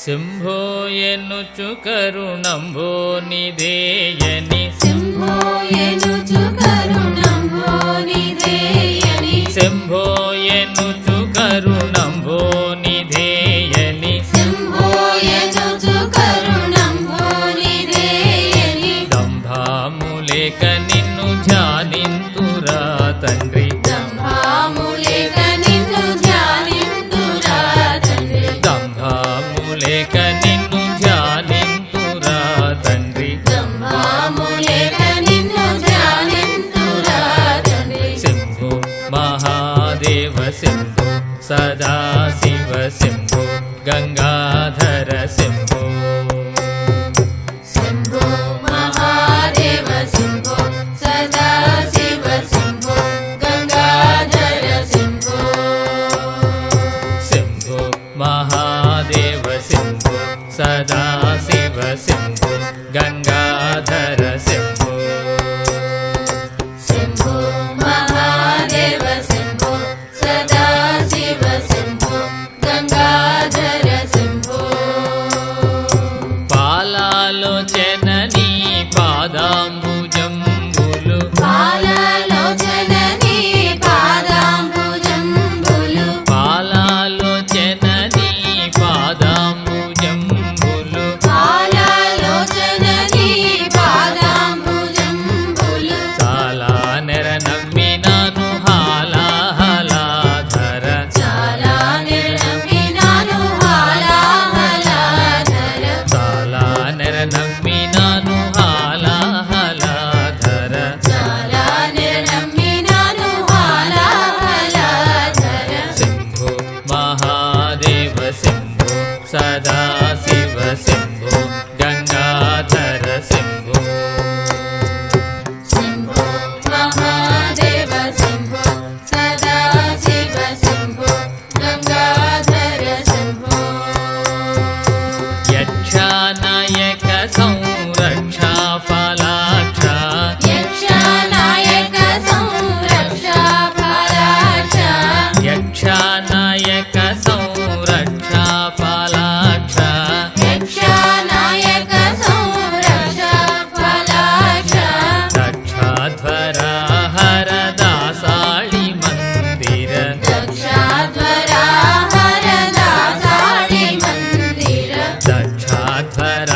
శంభో ఎనుచు కరుణంభో నిధేయని శంభో ఎనుచు కరుణంభో నిధేయని శంభో ఎనుచు కరుణంభో నిధేయని శంభో ఎనుచు కరుణంభో నిధేయని దంభాములేక నిన్ను ధ్యానింతురా తండ్రి దంభాములేక నిన్ను ధ్యానింతురా తండ్రి దంభాములేక నిన్ను ధ్యానింతురా తండ్రి దంభాములేక నిన్ను ధ్యానింతురా తండ్రి శంభో మహాదేవ శంభో సదాశివ శంభో గంగాధర శంభో శంభో మహాదేవ శంభో సదాశివ శంభో గంగాధర శంభో శంభో మహాదేవ శంభో సదాశివ శంభో గంగాధర శంభో శంభో మహాదేవ శంభో సదాశివ శంభో గంగాధర శంభో పాలాలోచనని పాదాంబుజంబులు పాలలోచనని పాదాంబుజంబులు పాలాలోచనని పాదాంబుజంబులు పాలలోచనని పాదాంబుజంబులు చాలా నెర నమ్మినాను హాలాహలాధర చాలా నిర్నమ్మినాను హాలాహలాధర చాలా నెర నమ్మినాను హాలాహలాధర చాలా నిర్నమ్మినాను హాలాహలాధర శంభో మహాదేవ శంభో సదాశివ శంభో గంగాధర శంభో శంభో మహాదేవ శంభో సదాశివ శంభో గంగాధర శంభో యక్షానాయక సంరక్షా ఫలాక్ష యక్షనాయక సంరక్షా ఫలాక్ష యక్షానాయక సంరక్షా ఫలాక్ష యక్షనాయక సంరక్షా ఫలాక్ష దక్షాధ్వర హర దాసాళి మందిర దక్షాధ్వరా హరదాసాళి మందిర దక్షాధ్వర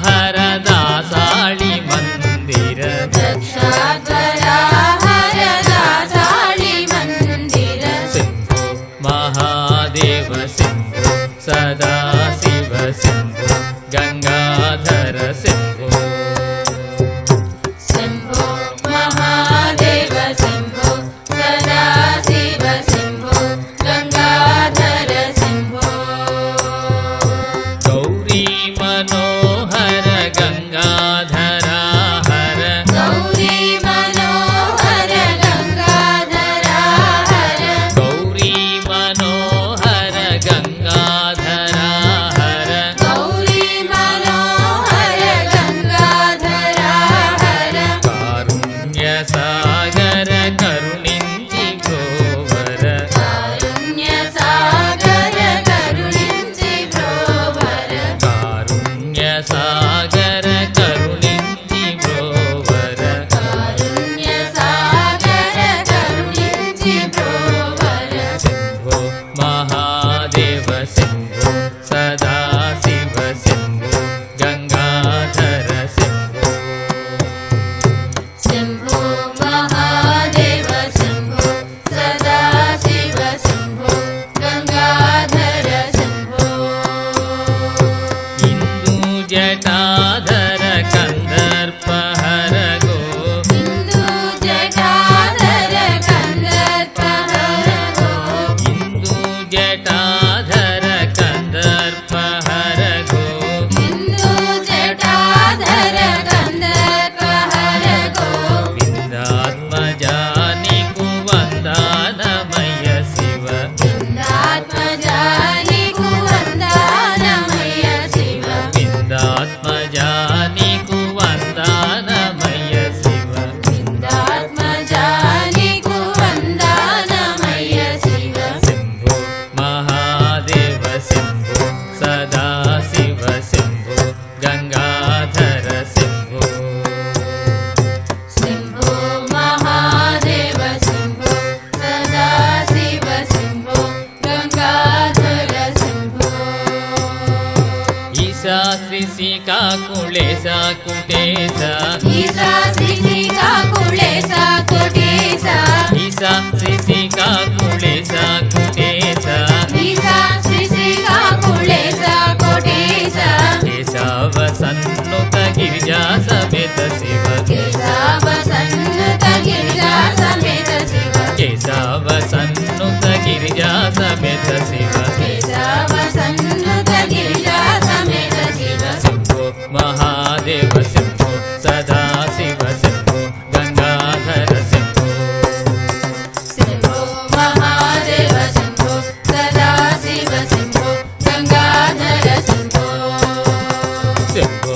హర దాసాళి మందిర దక్షాధ్వరా హరదాసాళి మందిర శంభో మహాదేవ శంభో సదాశివ శంభో గంగాధర శంభో శంభో మహాదేవ శంభో సదాశివ శంభో గంగాధర శంభో గౌరీ మనోహర గంగాధర హర గౌరీ మనోహర గంగాధర హర గౌరీ మనోహర గంగాధర హర గౌరీ మనోహర గంగాధర ఈశా శ్రీ శ్రీకాకుళేశ కుటేశ ఈశా శ్రీ శ్రీకాకుళేశ కోటేశ ఈశా శ్రీ శ్రీకాకుళేశ కుటేశ ఈశా శ్రీ శ్రీకాకుళేశ కోటేశ కేశవ సన్నుత గిరిజా సమేత శివ కేశవ సన్నుత గిరిజా సమేత శివ కేశవ సన్నుత గిరిజా సమేత శివ కేశవ సన్నుత గిరిజా సమేత శివ శంభో మహాదేవ శంభో సదా శివ శంభో గంగాధర శంభో శంభో మహాదేవ శంభో సదా శివ శంభో గంగాధర శంభో శంభో